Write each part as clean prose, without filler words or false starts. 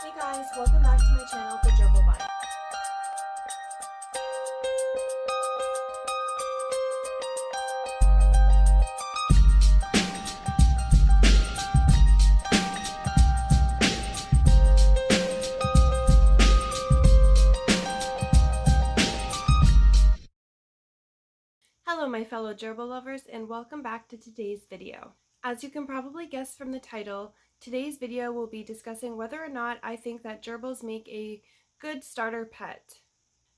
Hey guys, welcome back to my channel, the Gerbil Vine. Hello my fellow gerbil lovers and welcome back to today's video. As you can probably guess from the title, today's video will be discussing whether or not I think that gerbils make a good starter pet.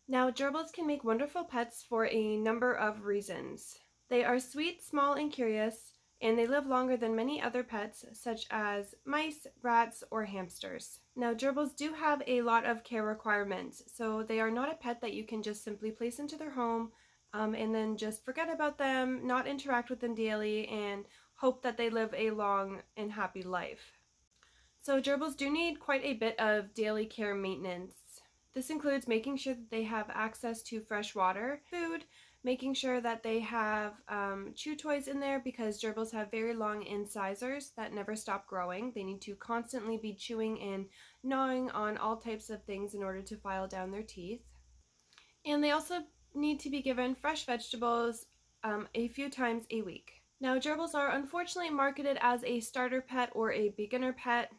Now, gerbils can make wonderful pets for a number of reasons. They are sweet, small, and curious, and they live longer than many other pets such as mice, rats, or hamsters. Now, gerbils do have a lot of care requirements, so they are not a pet that you can just simply place into their home and then just forget about them, not interact with them daily, and hope that they live a long and happy life. So gerbils do need quite a bit of daily care maintenance. This includes making sure that they have access to fresh water, food, making sure that they have chew toys in there because gerbils have very long incisors that never stop growing. They need to constantly be chewing and gnawing on all types of things in order to file down their teeth. And they also need to be given fresh vegetables a few times a week. Now, gerbils are unfortunately marketed as a starter pet or a beginner pet.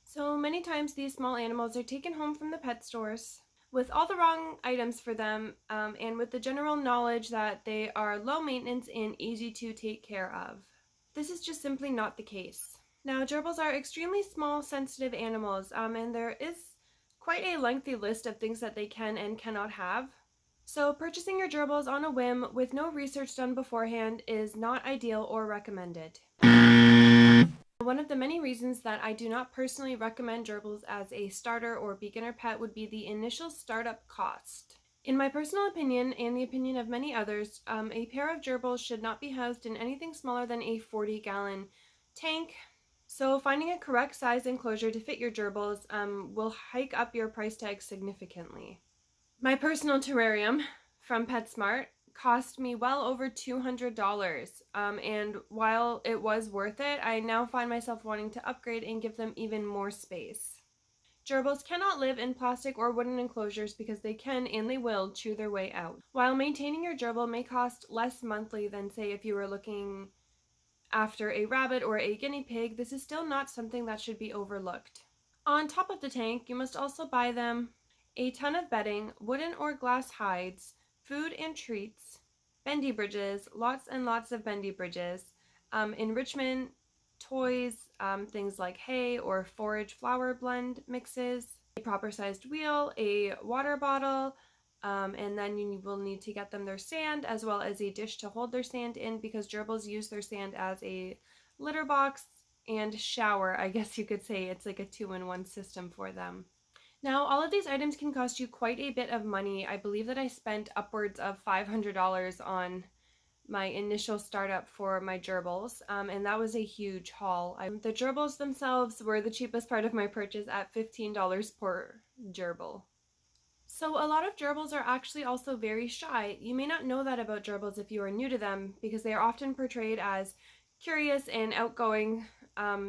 So many times these small animals are taken home from the pet stores with all the wrong items for them and with the general knowledge that they are low maintenance and easy to take care of. This is just simply not the case. Now, gerbils are extremely small, sensitive animals, and there is quite a lengthy list of things that they can and cannot have. So purchasing your gerbils on a whim with no research done beforehand is not ideal or recommended. One of the many reasons that I do not personally recommend gerbils as a starter or beginner pet would be the initial startup cost. In my personal opinion, and the opinion of many others, a pair of gerbils should not be housed in anything smaller than a 40-gallon tank. So finding a correct size enclosure to fit your gerbils will hike up your price tag significantly. My personal terrarium from PetSmart cost me well over $200, and while it was worth it, I now find myself wanting to upgrade and give them even more space. Gerbils cannot live in plastic or wooden enclosures because they can and they will chew their way out. While maintaining your gerbil may cost less monthly than, say, if you were looking after a rabbit or a guinea pig, this is still not something that should be overlooked. On top of the tank, you must also buy them a ton of bedding, wooden or glass hides, food and treats, bendy bridges, lots and lots of bendy bridges, enrichment, toys, things like hay or forage flour blend mixes, a proper sized wheel, a water bottle, and then you will need to get them their sand as well as a dish to hold their sand in because gerbils use their sand as a litter box and shower, I guess you could say. It's like a 2-in-1 system for them. Now, all of these items can cost you quite a bit of money. I believe that I spent upwards of $500 on my initial startup for my gerbils, and that was a huge haul. The gerbils themselves were the cheapest part of my purchase at $15 per gerbil. So a lot of gerbils are actually also very shy. You may not know that about gerbils if you are new to them because they are often portrayed as curious and outgoing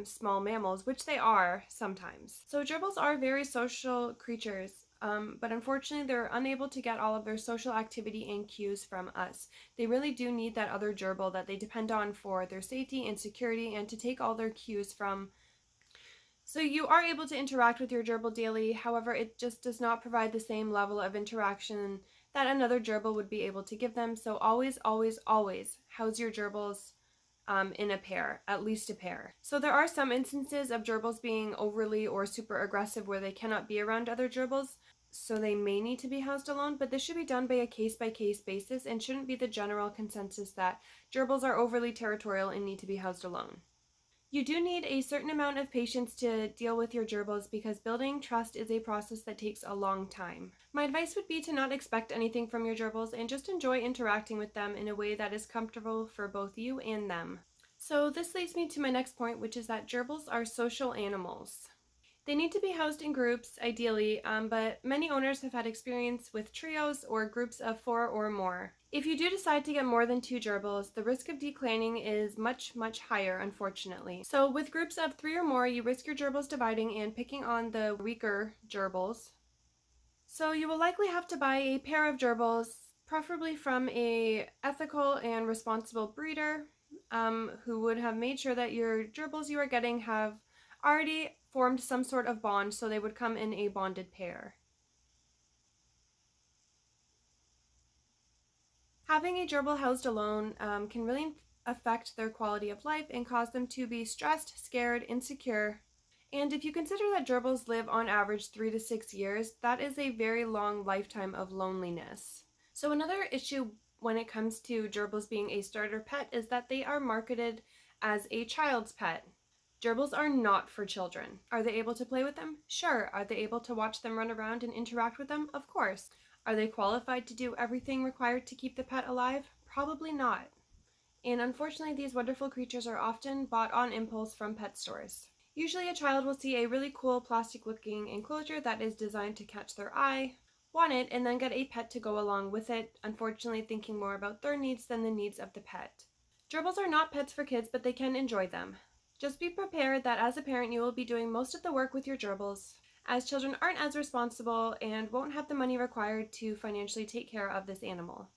small mammals, which they are sometimes. So gerbils are very social creatures, but unfortunately they're unable to get all of their social activity and cues from us. They really do need that other gerbil that they depend on for their safety and security and to take all their cues from. So you are able to interact with your gerbil daily, however it just does not provide the same level of interaction that another gerbil would be able to give them. So always, always, always house your gerbils in a pair, at least a pair. So there are some instances of gerbils being overly or super aggressive where they cannot be around other gerbils, so they may need to be housed alone, but this should be done by a case-by-case basis and shouldn't be the general consensus that gerbils are overly territorial and need to be housed alone. You do need a certain amount of patience to deal with your gerbils because building trust is a process that takes a long time. My advice would be to not expect anything from your gerbils and just enjoy interacting with them in a way that is comfortable for both you and them. So this leads me to my next point, which is that gerbils are social animals. They need to be housed in groups, ideally, but many owners have had experience with trios or groups of 4 or more. If you do decide to get more than 2 gerbils, the risk of declaning is much, much higher, unfortunately. So with groups of 3 or more, you risk your gerbils dividing and picking on the weaker gerbils. So you will likely have to buy a pair of gerbils, preferably from a ethical and responsible breeder, who would have made sure that your gerbils you are getting have already formed some sort of bond, so they would come in a bonded pair. Having a gerbil housed alone can really affect their quality of life and cause them to be stressed, scared, insecure. And if you consider that gerbils live on average 3 to 6 years, that is a very long lifetime of loneliness. So another issue when it comes to gerbils being a starter pet is that they are marketed as a child's pet. Gerbils are not for children. Are they able to play with them? Sure. Are they able to watch them run around and interact with them? Of course. Are they qualified to do everything required to keep the pet alive? Probably not. And unfortunately, these wonderful creatures are often bought on impulse from pet stores. Usually a child will see a really cool plastic-looking enclosure that is designed to catch their eye, want it, and then get a pet to go along with it, unfortunately thinking more about their needs than the needs of the pet. Gerbils are not pets for kids, but they can enjoy them. Just be prepared that as a parent you will be doing most of the work with your gerbils, as children aren't as responsible and won't have the money required to financially take care of this animal.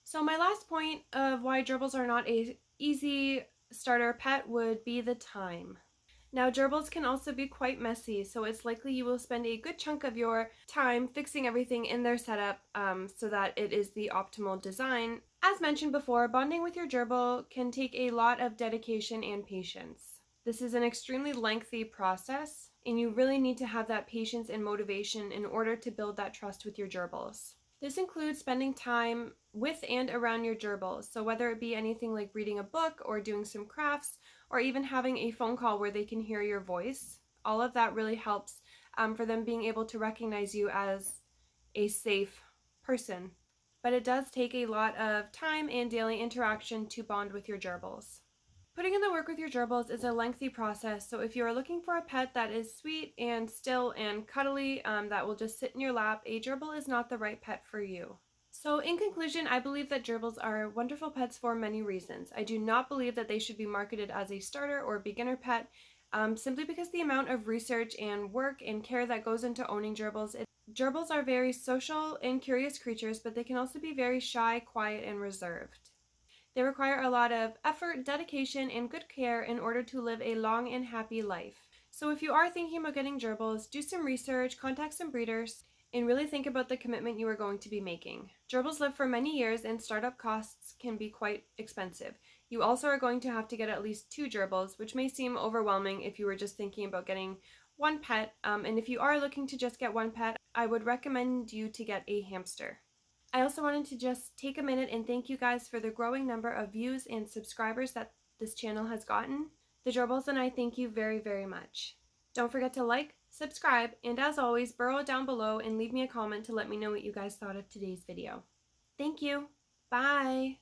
So my last point of why gerbils are not an easy starter pet would be the time. Now, gerbils can also be quite messy, so it's likely you will spend a good chunk of your time fixing everything in their setup so that it is the optimal design. As mentioned before, bonding with your gerbil can take a lot of dedication and patience. This is an extremely lengthy process, and you really need to have that patience and motivation in order to build that trust with your gerbils. This includes spending time with and around your gerbils, so whether it be anything like reading a book or doing some crafts, or even having a phone call where they can hear your voice. All of that really helps for them being able to recognize you as a safe person. But it does take a lot of time and daily interaction to bond with your gerbils. Putting in the work with your gerbils is a lengthy process, so if you are looking for a pet that is sweet and still and cuddly, that will just sit in your lap, a gerbil is not the right pet for you. So in conclusion, I believe that gerbils are wonderful pets for many reasons. I do not believe that they should be marketed as a starter or beginner pet, simply because the amount of research and work and care that goes into owning gerbils. Gerbils are very social and curious creatures, but they can also be very shy, quiet, and reserved. They require a lot of effort, dedication, and good care in order to live a long and happy life. So if you are thinking about getting gerbils, do some research, contact some breeders, and really think about the commitment you are going to be making. Gerbils live for many years and startup costs can be quite expensive. You also are going to have to get at least 2 gerbils, which may seem overwhelming if you were just thinking about getting one pet. And if you are looking to just get one pet, I would recommend you to get a hamster. I also wanted to just take a minute and thank you guys for the growing number of views and subscribers that this channel has gotten. The gerbils and I thank you very, very much. Don't forget to like, subscribe, and as always, burrow down below and leave me a comment to let me know what you guys thought of today's video. Thank you. Bye.